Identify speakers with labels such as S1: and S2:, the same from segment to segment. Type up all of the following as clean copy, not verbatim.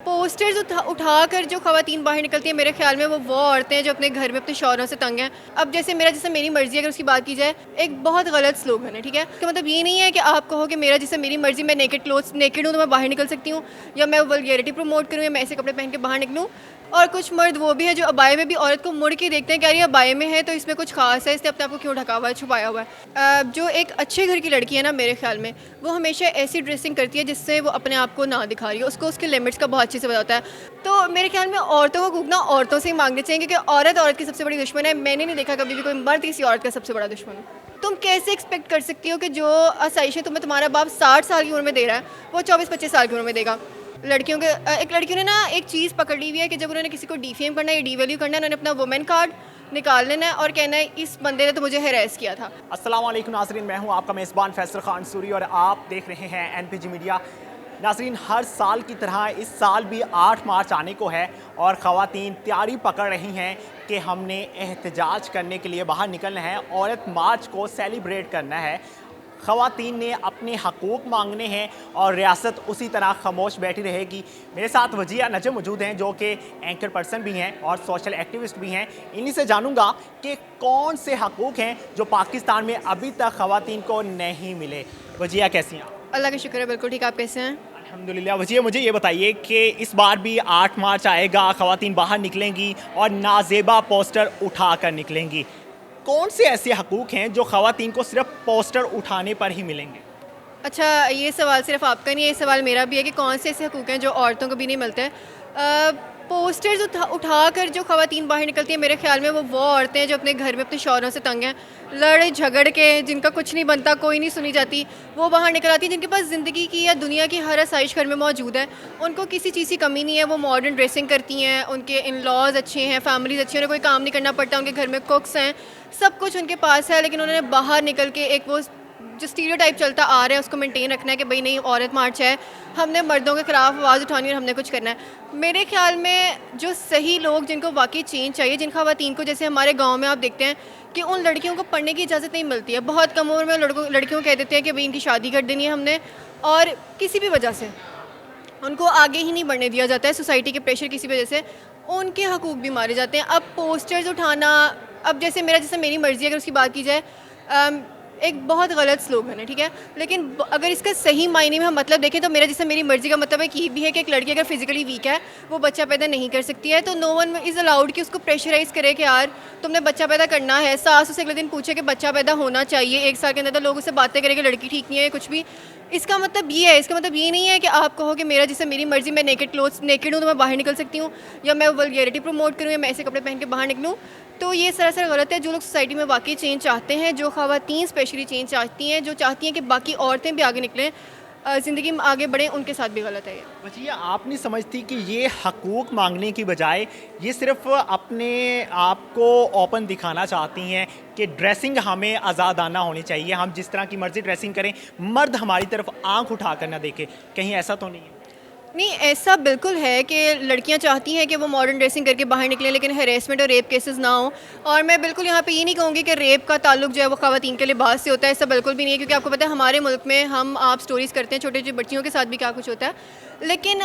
S1: Posters उठाकर जो ख़वातीन बाहर निकलती हैं, मेरे ख्याल में वो औरतें हैं जो अपने घर में अपने शौहरों से तंग हैं। अब जैसे मेरी मर्ज़ी, अगर उसकी बात की जाए, एक बहुत गलत स्लोगन है, ठीक है। तो मतलब ये नहीं है कि आप कहो कि मेरी मर्ज़ी, मैं नेकेड हूँ तो मैं बाहर निकल सकती हूँ, या मैं वल्गैरिटी प्रमोट करूँ, या मैं ऐसे कपड़े पहन के बाहर निकलूँ। और कुछ मर्द वो भी है जो अबाए में भी औरत को मुड़ के देखते हैं कि यार ये अबाए में है तो इसमें कुछ खास है, इसने अपने आप को क्यों ढका हुआ है, छुपाया हुआ है। जो एक अच्छे घर की लड़की है ना, मेरे ख्याल में वो हमेशा ऐसी ड्रेसिंग करती है जिससे वो अपने आप को ना दिखा रही हो, उसको उसके लिमिट्स का बहुत अच्छे से पता होता है। तो मेरे ख्याल में औरतों को कूदना औरतों से ही मांगने चाहिए, क्योंकि औरत की सबसे बड़ी दुश्मन है। मैंने नहीं देखा कभी भी कोई मर्द किसी औरत का सबसे बड़ा दुश्मन हो। तुम कैसे एक्सपेक्ट कर सकती हो कि जो आसाइशें तुम्हारा बाप 60 साल की उम्र में दे रहा है, वो 24-25 साल की उम्र में देगा। एक लड़कियों ने ना एक चीज़ पकड़ ली हुई है कि जब उन्होंने किसी को डिफेम करना है या डीवैल्यू करना है, उन्होंने अपना वुमेन कार्ड निकाल लेना है और कहना है इस बंदे ने तो मुझे हैरेस किया था।
S2: अस्सलाम वालेकुम नाज़रीन, मैं हूं आपका मेज़बान फैसल खान सूरी और आप देख रहे हैं एनपीजी मीडिया। नाज़रीन, हर साल की तरह इस साल भी 8 मार्च आने को है और ख़वातीन तैयारी पकड़ रही हैं कि हमने एहतजाज करने के लिए बाहर निकलना है, औरत मार्च को सेलिब्रेट करना है। ख़वातीन ने अपने हकूक़ मांगने हैं और रियासत उसी तरह खामोश बैठी रहेगी। मेरे साथ वजिया नजम मौजूद हैं जो कि एंकर पर्सन भी हैं और सोशल एक्टिविस्ट भी हैं। इन्हीं से जानूंगा कि कौन से हकूक़ हैं जो पाकिस्तान में अभी तक ख़वातीन को नहीं मिले। वजिया कैसी हैं?
S1: अल्लाह का शुक्र है, बिल्कुल ठीक। आप कैसे हैं?
S2: अल्हम्दुलिल्लाह। वजिया, मुझे ये बताइए कि इस बार भी 8 मार्च आएगा, ख़वातीन बाहर निकलेंगी और नाज़ेबा पोस्टर उठा कर निकलेंगी। कौन से ऐसे हकूक़ हैं जो ख़वातीन को सिर्फ पोस्टर उठाने पर ही मिलेंगे?
S1: अच्छा, ये सवाल सिर्फ आपका नहीं है, ये सवाल मेरा भी है कि कौन से ऐसे हकूक़ हैं जो औरतों को भी नहीं मिलते हैं। पोस्टर्स उठाकर जो ख़वातीन बाहर निकलती हैं, मेरे ख्याल में वो औरतें हैं जो अपने घर में अपने शौहरों से तंग हैं, लड़ झगड़ के, जिनका कुछ नहीं बनता, कोई नहीं सुनी जाती, वो बाहर निकल आती हैं। जिनके पास ज़िंदगी की या दुनिया की हर आसाइश घर में मौजूद है, उनको किसी चीज़ की कमी नहीं है, वो मॉडर्न ड्रेसिंग करती हैं, उनके इन लॉज अच्छे हैं, फैमिलीज़ अच्छी हैं, उन्हें कोई काम नहीं करना पड़ता, उनके घर में कुक्स हैं, सब कुछ उनके पास है। लेकिन उन्होंने बाहर निकल के एक वो जो स्टीरियोटाइप चलता आ रहा है उसको मेंटेन रखना है कि भाई नहीं, औरत मार्च है, हमने मर्दों के खिलाफ आवाज़ उठानी है और हमने कुछ करना है। मेरे ख्याल में जो सही लोग जिनको वाकई चेंज चाहिए, जिन ख़वातीन को, जैसे हमारे गांव में आप देखते हैं कि उन लड़कियों को पढ़ने की इजाज़त नहीं मिलती है, बहुत कम उम्र में लड़कियों को कह देते हैं कि भाई इनकी शादी कर देनी है हमने, और किसी भी वजह से उनको आगे ही नहीं बढ़ने दिया जाता है, सोसाइटी के प्रेशर किसी वजह से उनके हकूक़ भी मारे जाते हैं। अब पोस्टर्स उठाना, अब जैसे मेरी मर्ज़ी, अगर उसकी बात की जाए, एक बहुत गलत स्लोगन है, ठीक है। लेकिन अगर इसका सही मायने में हम मतलब देखें तो मेरी मर्ज़ी का मतलब है कि ये भी है कि एक लड़की अगर फिजिकली वीक है, वो बच्चा पैदा नहीं कर सकती है, तो नो वन इज़ अलाउड कि उसको प्रेशराइज़ करे कि यार तुमने बच्चा पैदा करना है। सास उसे अगले दिन पूछे कि बच्चा पैदा होना चाहिए 1 साल के अंदर, तो लोग उससे बातें करें कि लड़की ठीक नहीं है, कुछ भी। इसका मतलब ये नहीं है कि आप कहो कि मेरी मर्ज़ी, मैं नेकेड हूँ तो मैं बाहर निकल सकती हूँ, या मैं वल्गैरिटी प्रमोट करूँ, या मैं ऐसे कपड़े पहन के बाहर निकलूँ। तो ये सरासर गलत है। जो लोग सोसाइटी में वाकई चेंज चाहते हैं, जो ख़वातीन स्पेशली चेंज चाहती हैं, जो चाहती हैं कि बाकी औरतें भी आगे निकलें, ज़िंदगी में आगे बढ़ें, उनके साथ भी गलत है ये।
S2: वजिया, आप नहीं समझती कि ये हकूक़ मांगने की बजाय ये सिर्फ अपने आप को ओपन दिखाना चाहती हैं कि ड्रेसिंग हमें आज़ादाना होनी चाहिए, हम जिस तरह की मर्ज़ी ड्रेसिंग करें, मर्द हमारी तरफ आंख उठा कर ना देखे? कहीं ऐसा तो नहीं है?
S1: नहीं, ऐसा बिल्कुल है कि लड़कियां चाहती हैं कि वो मॉडर्न ड्रेसिंग करके बाहर निकलें, लेकिन हैरेसमेंट और रेप केसेस ना हो। और मैं बिल्कुल यहाँ पे ये नहीं कहूँगी कि रेप का ताल्लुक जो है वो ख़वातीन के लिबास से होता है, ऐसा बिल्कुल भी नहीं है। क्योंकि आपको पता है हमारे मुल्क में आप स्टोरीज़ करते हैं छोटे छोटे बच्चियों के साथ भी क्या कुछ होता है। लेकिन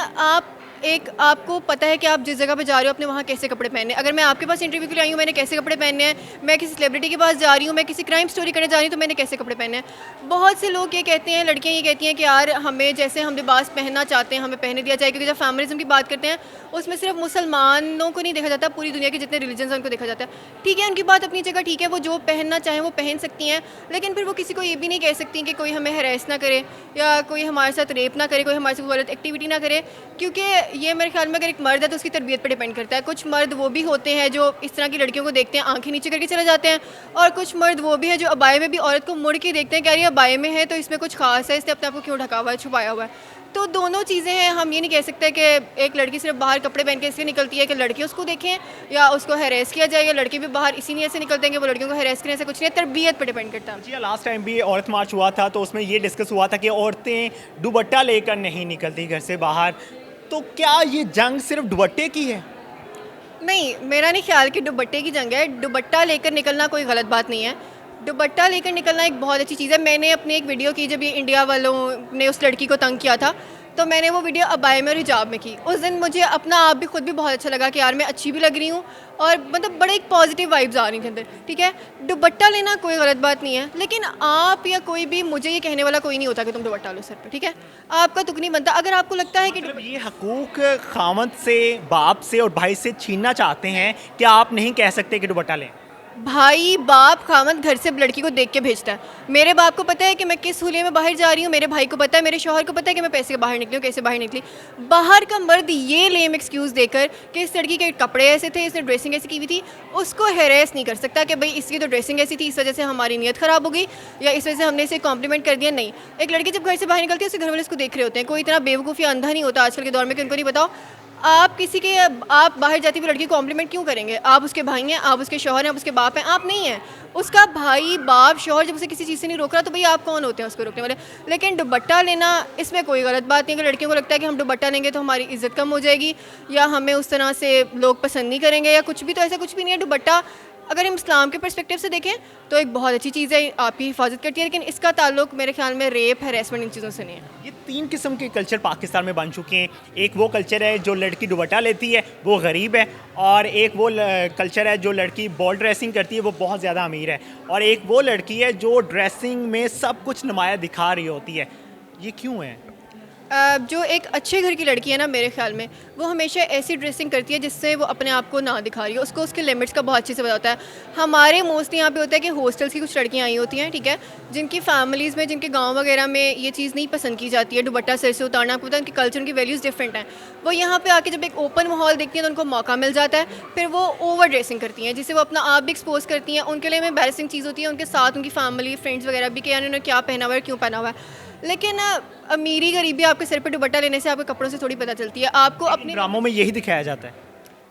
S1: आपको पता है कि आप जिस जगह पे जा रहे हो अपने वहाँ कैसे कपड़े पहनने। अगर मैं आपके पास इंटरव्यू के लिए आई हूँ, मैंने कैसे कपड़े पहनने हैं, मैं किसी सेलिब्रिटी के पास जा रही हूँ, मैं किसी क्राइम स्टोरी करने जा रही हूँ, तो मैंने कैसे कपड़े पहने हैं। बहुत से लोग ये कहते हैं, लड़कियाँ ये कहती हैं कि यार हमें जैसे हम लिबास पहनना चाहते हैं हमें पहने दिया जाए। क्योंकि जब फेमिनिज्म की बात करते हैं उसमें सिर्फ मुसलमानों को नहीं देखा जाता, पूरी दुनिया के जितने रिलीजन हैं उनको देखा जाता है। ठीक है, उनकी बात अपनी जगह ठीक है, वो जो पहनना चाहें वो पहन सकती हैं, लेकिन फिर वो किसी को ये भी नहीं कह सकती कि कोई हमें हैरेस ना करे या कोई हमारे साथ रेप ना करे, कोई हमारे साथ गलत एक्टिविटी ना करे। क्योंकि ये मेरे ख्याल में अगर एक मर्द है तो उसकी तरबियत पर डिपेंड करता है। कुछ मर्द वो भी होते हैं जो इस तरह की लड़कियों को देखते हैं आंखें नीचे करके चले जाते हैं, और कुछ मर्द वो भी है जो अबाए में भी औरत को मुड़ के देखते हैं कि यार ये अबाए में है तो इसमें कुछ खास है, इसने अपने आप को क्यों ढका हुआ है, छुपाया हुआ है। तो दोनों चीज़ें हैं। हम ये नहीं कह सकते कि एक लड़की सिर्फ बाहर कपड़े पहन के इसलिए निकलती है कि लड़के उसको देखें या उसको हैरेस किया जाए, या लड़के भी बाहर इसी नहीं ऐसे निकलते हैं कि वो लड़कियों को हैरेस करें, ऐसे कुछ नहीं है। तरबियत पर डिपेंड करता है।
S2: जी, लास्ट टाइम भी औरत मार्च हुआ था तो उसमें ये डिस्कस हुआ था कि औरतें दुपट्टा लेकर नहीं निकलती घर से बाहर। तो क्या ये जंग सिर्फ दुपट्टे की है?
S1: नहीं, मेरा नहीं ख्याल कि दुपट्टे की जंग है। दुपट्टा लेकर निकलना कोई गलत बात नहीं है। दुपट्टा लेकर निकलना एक बहुत अच्छी चीज़ है। मैंने अपनी एक वीडियो की जब ये इंडिया वालों ने उस लड़की को तंग किया था, तो मैंने वो वीडियो अबाया में और हिजाब में की। उस दिन मुझे अपना आप भी खुद भी बहुत अच्छा लगा कि यार मैं अच्छी भी लग रही हूँ और मतलब बड़े एक पॉजिटिव वाइब्स आ रही थी अंदर। ठीक है, दुपट्टा लेना कोई गलत बात नहीं है, लेकिन आप या कोई भी, मुझे ये कहने वाला कोई नहीं होता कि तुम दुपट्टा लो सर पे। ठीक है, आपका तुक नहीं बनता। अगर आपको लगता है कि
S2: मतलब ये हकूक खामद से, बाप से और भाई से छीनना चाहते हैं, क्या आप नहीं कह सकते कि दुपट्टा लें?
S1: भाई बाप खामद घर से लड़की को देख के भेजता है। मेरे बाप को पता है कि मैं किस हुलिये में बाहर जा रही हूँ, मेरे भाई को पता है, मेरे शौहर को पता है कि मैं पैसे बाहर निकली हूँ, कैसे बाहर निकली। बाहर का मर्द ये लेम एक्सक्यूज़ देकर कि इस लड़की के कपड़े ऐसे थे, इसने ड्रेसिंग ऐसी की हुई थी, उसको हेरेस नहीं कर सकता कि भाई इसकी तो ड्रेसिंग ऐसी थी, इस वजह से हमारी नीयत ख़राब हो गई या इस वजह से हमने इसे कॉम्प्लीमेंट कर दिया। नहीं, एक लड़की जब घर से बाहर निकलती है उसके घर वाले उसको देख रहे होते हैं। कोई इतना बेवकूफ़ या अंधा नहीं होता आजकल के दौर में कि उनको नहीं बताओ। आप किसी के, आप बाहर जाती हुई लड़की को कॉम्प्लीमेंट क्यों करेंगे? आप उसके भाई हैं, आप उसके शौहर हैं, आप उसके बाप हैं, आप नहीं हैं। उसका भाई बाप शौहर जब उसे किसी चीज़ से नहीं रोक रहा तो भाई आप कौन होते हैं उसको रोकने वाले? लेकिन दुपट्टा लेना, इसमें कोई गलत बात नहीं। अगर लड़कियों को लगता है कि हम दुपट्टा लेंगे तो हमारी इज्जत कम हो जाएगी या हमें उस तरह से लोग पसंद नहीं करेंगे या कुछ भी, तो ऐसा कुछ भी नहीं है। दुपट्टा अगर हम इस्लाम के पर्सपेक्टिव से देखें तो एक बहुत अच्छी चीज़ है, आपकी हिफाजत करती है, लेकिन इसका ताल्लुक मेरे ख्याल में रेप, हैरेसमेंट, इन चीज़ों से नहीं है।
S2: ये 3 किस्म के कल्चर पाकिस्तान में बन चुके हैं। एक वो कल्चर है जो लड़की दुपट्टा लेती है, वो गरीब है, और एक वो कल्चर है जो लड़की बॉल ड्रेसिंग करती है, वो बहुत ज़्यादा अमीर है, और एक वो लड़की है जो ड्रेसिंग में सब कुछ नुमाया दिखा रही होती है। ये क्यों है?
S1: जो एक अच्छे घर की लड़की है ना, मेरे ख्याल में वो हमेशा ऐसी ड्रेसिंग करती है जिससे वो अपने आप को ना दिखा रही हो, उसको उसके लिमिट्स का बहुत अच्छे से पता होता है। हमारे मोस्टली यहाँ पे होता है कि हॉस्टल्स की कुछ लड़कियाँ आई होती हैं, ठीक है, जिनकी फैमिलीज़ में, जिनके गांव वगैरह में ये चीज़ नहीं पसंद की जाती है, दुपट्टा सिर से उतारना। आपको पता है उनकी कल्चर, उनकी वैल्यूज़ डिफरेंट हैं। वो यहाँ पे आके जब एक ओपन माहौल देखती हैं तो उनको मौका मिल जाता है, फिर वो ओवर ड्रेसिंग करती हैं जिससे वो अपना आप भी एक्सपोज करती हैं। उनके लिए एम्बैरेसिंग चीज़ होती है, उनके साथ उनकी फैमिली, फ्रेंड्स वगैरह भी, कि यार उन्होंने क्या पहना हुआ है, क्यों पहना हुआ है। लेकिन अमीरी गरीबी आपके सिर पे दुपट्टा लेने से आपके कपड़ों से थोड़ी पता चलती है। आपको अपने
S2: ड्रामों में यही दिखाया जाता है।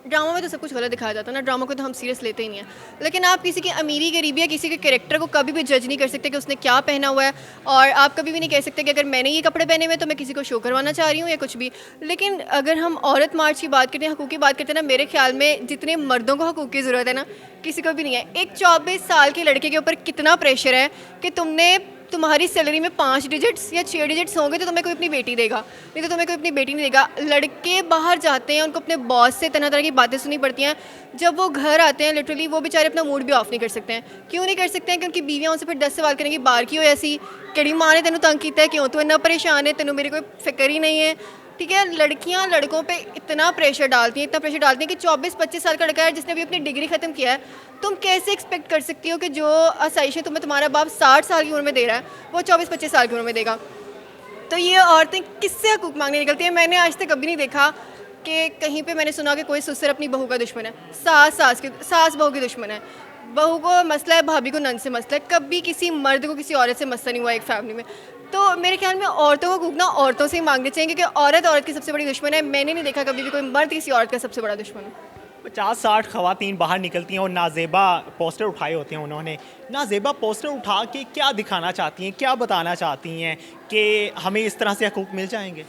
S1: ड्रामों में तो सब कुछ गलत दिखाया जाता है ना, ड्रामों को तो हम सीरियस लेते ही नहीं है। लेकिन आप किसी की अमीरी गरीबी या किसी के कैरेक्टर को कभी भी जज नहीं कर सकते कि उसने क्या पहना हुआ है, और आप कभी भी नहीं कह सकते कि अगर मैंने ये कपड़े पहने हुए तो मैं किसी को शो करवाना चाह रही हूँ या कुछ भी। लेकिन अगर हम औरत मार्च की बात करते हैं, हकूक़ की बात करते हैं ना, मेरे ख्याल में जितने मर्दों को हकूक़ की ज़रूरत है ना, किसी को भी नहीं है। एक 24 साल के लड़के के ऊपर कितना प्रेशर है कि तुम्हारी सैलरी में 5 डिजिट्स या 6 डिजिट्स होंगे तो तुम्हें कोई अपनी बेटी देगा, नहीं तो तुम्हें कोई अपनी बेटी नहीं देगा। लड़के बाहर जाते हैं, उनको अपने बॉस से तरह तरह की बातें सुननी पड़ती हैं। जब वो घर आते हैं लिटरली वो बेचारे अपना मूड भी ऑफ नहीं कर सकते हैं। क्यों नहीं कर सकते हैं? कि उनकी बीवियाँ उनसे फिर 10 सवाल करेंगी, बाहर की हो ऐसी, कड़ी माँ ने तेनों तंग किया है, क्यों तू इतना परेशान है, तेनों मेरी कोई फिक्र ही नहीं है। ठीक है, लड़कियां लड़कों पे इतना प्रेशर डालती हैं कि 24-25 साल का लड़का है जिसने अभी अपनी डिग्री ख़त्म किया है, तुम कैसे एक्सपेक्ट कर सकती हो कि जो आसाइशें तुम्हें तुम्हारा बाप 60 साल की उम्र में दे रहा है वो 24-25 साल की उम्र में देगा? तो ये औरतें किससे हकूक़ मांगने निकलती हैं? मैंने आज तक कभी नहीं देखा कि कहीं पे मैंने सुना कि कोई ससुर अपनी बहू का दुश्मन है, सास बहू की दुश्मन है, बहू को मसला है, भाभी को नंद से मसला है। कभी किसी मर्द को किसी औरत से मसला नहीं हुआ एक फैमिली में। तो मेरे ख्याल में औरतों को हकूक़ ना औरतों से ही मांगने चाहिए, क्योंकि औरत की सबसे बड़ी दुश्मन है। मैंने नहीं देखा कभी भी कोई मर्द किसी औरत का सबसे बड़ा दुश्मन है।
S2: 50-60 ख़वातीन बाहर निकलती हैं और नाज़ेबा पोस्टर उठाए होते हैं उन्होंने। नाज़ेबा पोस्टर उठा के क्या दिखाना चाहती हैं, क्या बताना चाहती हैं कि हमें इस तरह से हकूक़ मिल जाएंगे?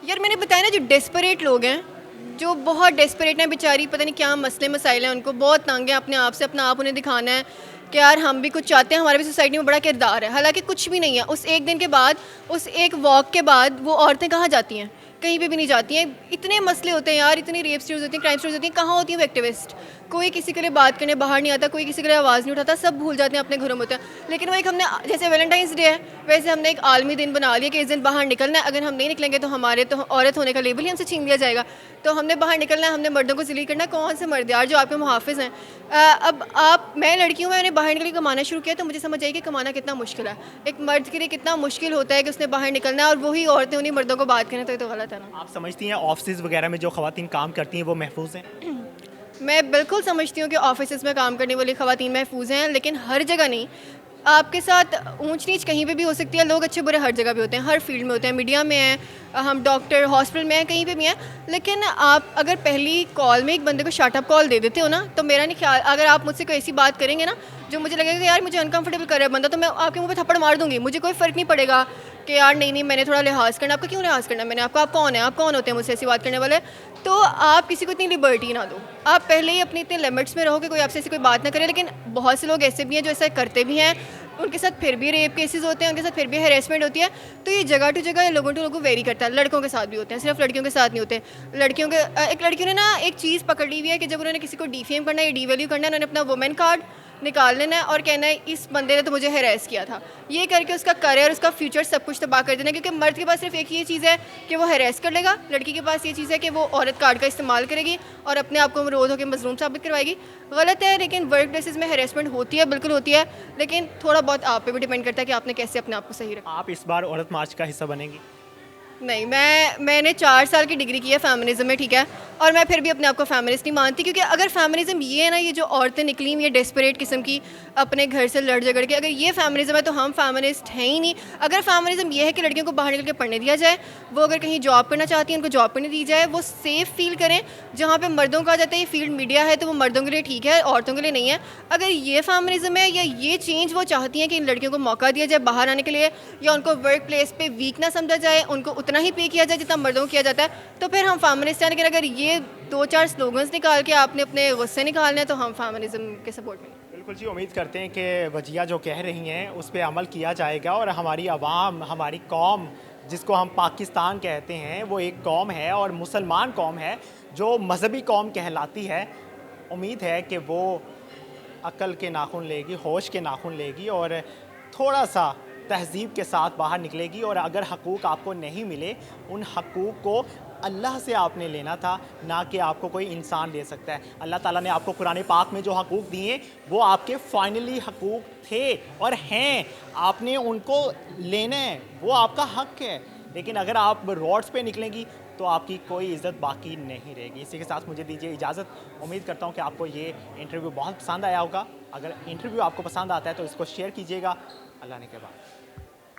S1: यार मैंने बताया ना, जो डेस्परेट लोग हैं, जो बहुत डेस्परेट हैं बेचारी, पता नहीं क्या मसले मसाइल हैं, उनको बहुत तंग है अपने आप से, अपना आप उन्हें दिखाना है कि यार हम भी कुछ चाहते हैं, हमारे भी सोसाइटी में बड़ा किरदार है। हालांकि कुछ भी नहीं है। उस एक दिन के बाद, उस एक वॉक के बाद वो औरतें कहाँ जाती हैं? कहीं पे भी नहीं जाती हैं। इतने मसले होते हैं यार, इतनी रेप स्टोरीज होती हैं, क्राइम स्टोरीज होती हैं, कहाँ होती हैं वो एक्टिविस्ट? कोई किसी के लिए बात करने बाहर नहीं आता, कोई किसी के लिए आवाज़ नहीं उठाता, सब भूल जाते हैं, अपने घरों में होते हैं। लेकिन वो एक हमने, जैसे वैलेंटाइंस डे है वैसे हमने एक आलमी दिन बना लिया कि इस दिन बाहर निकलना है। अगर हम नहीं निकलेंगे तो हमारे तो औरत होने का लेबल ही हमसे छीन लिया जाएगा। तो हमने बाहर निकलना है, हमने मर्दों को ज़लील करना है। कौन से मर्द यार जो आपके मुहाफ़िज़ हैं? मैं लड़की हूँ, मैंने बाहर निकल के कमाना शुरू किया तो मुझे समझ आई कि कमाना कितना मुश्किल है। एक मर्द के लिए कितना मुश्किल होता है कि उसने बाहर निकलना है, और वही औरतें उन्हीं मर्दों को बात करें, तो ये तो गलत है ना।
S2: आप समझती हैं ऑफिस वगैरह में जो ख़वातीन काम करती हैं वो महफूज हैं?
S1: मैं बिल्कुल समझती हूँ कि ऑफिस में काम करने वाली ख़वातीन महफूज हैं, लेकिन हर जगह नहीं। आपके साथ ऊंच नीच कहीं पे भी हो सकती है। लोग अच्छे बुरे हर जगह भी होते हैं, हर फील्ड में होते हैं। मीडिया में हैं, हम डॉक्टर, हॉस्पिटल में हैं, कहीं पे भी हैं। लेकिन आप अगर पहली कॉल में एक बंदे को शटअप कॉल दे देते हो ना, तो मेरा नहीं ख्याल, अगर आप मुझसे कोई ऐसी बात करेंगे ना जो मुझे लगेगा कि यार मुझे अनकंफर्टेबल कर रहा है बंदा, तो मैं आपके मुंह पे थप्पड़ मार दूंगी। मुझे कोई फ़र्क नहीं पड़ेगा कि यार नहीं मैंने थोड़ा लिहाज करना। आपका क्यों लिहाज करना? मैंने आपको, आप कौन है? आप कौन होते हैं मुझसे ऐसी बात करने वाले? तो आप किसी को इतनी लिबर्टी ना दो। आप पहले ही अपनी इतने लिमिट्स में रहो कि कोई आपसे ऐसी कोई बात ना करे। लेकिन बहुत से लोग ऐसे भी हैं जो ऐसा करते भी हैं, उनके साथ फिर भी रेप केसेस होते हैं, उनके साथ फिर भी हेरेसमेंट होती है। तो ये जगह टू जगह लोगों टू लोगों वेरी करता है। लड़कों के साथ भी होते हैं, सिर्फ लड़कियों के साथ नहीं होते। लड़कियों के एक लड़कियों ने ना एक चीज़ पकड़ ली हुई है कि जब उन्होंने किसी को डिफेम करना है या डीवैल्यू करना है, उन्होंने अपना वुमेन कार्ड निकाल लेना है और कहना है इस बंदे ने तो मुझे हैरेस किया था। ये करके उसका करियर, उसका फ्यूचर सब कुछ तबाह कर देना है, क्योंकि मर्द के पास सिर्फ एक ही चीज़ है कि वो हैरेस कर लेगा, लड़की के पास ये चीज़ है कि वो औरत कार्ड का इस्तेमाल करेगी और अपने आप को रोज़ होकर मजलूम साबित करवाएगी। गलत है, लेकिन वर्क प्लेसेस में हैरेसमेंट होती है, बिल्कुल होती है, लेकिन थोड़ा बहुत आप पे भी डिपेंड करता है कि आपने कैसे अपने आप को सही रखा।
S2: आप इस बार औरत मार्च का हिस्सा बनेंगी?
S1: नहीं, मैंने 4 साल की डिग्री की है फेमिनिज़्म में, ठीक है, और मैं फिर भी अपने आप को फेमिनिस्ट नहीं मानती, क्योंकि अगर फेमिनिज़्म ये है ना, ये जो औरतें निकली हुई हैं डेस्परेट किस्म की अपने घर से लड़ झगड़ के, अगर ये फेमिनिज़्म है तो हम फेमिनिस्ट हैं ही नहीं। अगर फेमिनिज़्म ये है कि लड़कियों को बाहर निकल के पढ़ने दिया जाए, वो अगर कहीं जॉब करना चाहती हैं उनको जॉब करने दी जाए, वो सेफ़ फील करें, जहाँ पे मर्दों का जाता है ये फील्ड मीडिया है तो वो मर्दों के लिए ठीक है, औरतों के लिए नहीं है। अगर ये फेमिनिज़्म है या ये चेंज वो चाहती हैं कि इन लड़कियों को मौका दिया जाए बाहर आने के लिए, या उनको वर्क प्लेस पे वीक ना समझा जाए, उनको उतना ही पे किया जाए जितना मर्दों को किया जाता है, तो फिर हम फेमिनिस्ट हैं। लेकिन अगर ये 2-4 स्लोगन्स निकाल के आपने अपने गुस्से निकालने हैं तो हम फेमिनिज़्म के सपोर्ट में।
S2: बिल्कुल जी, उम्मीद करते हैं कि वजिया जो कह रही हैं उस पर अमल किया जाएगा और हमारी आवाम, हमारी कौम जिसको हम पाकिस्तान कहते हैं, वो एक कौम है और मुसलमान कौम है जो मजहबी कौम कहलाती है। उम्मीद है कि वो अक्ल के नाखून लेगी, होश के नाखून लेगी और थोड़ा सा तहज़ीब के साथ बाहर निकलेगी। और अगर हकूक़ आपको नहीं मिले, उन हकूक़ को अल्लाह से आपने लेना था, ना कि आपको कोई इंसान दे सकता है। अल्लाह ताला ने आपको कुरान पाक में जो हकूक़ दिए वो आपके फाइनली हकूक़ थे और हैं, आपने उनको लेना है, वो आपका हक है। लेकिन अगर आप रोड्स पे निकलेंगी तो आपकी कोई इज़्ज़त बाकी नहीं रहेगी। इसी के साथ मुझे दीजिए इजाज़त। उम्मीद करता हूँ कि आपको ये इंटरव्यू बहुत पसंद आया होगा। अगर इंटरव्यू आपको पसंद आता है तो इसको शेयर कीजिएगा। अल्लाह ने के बाद।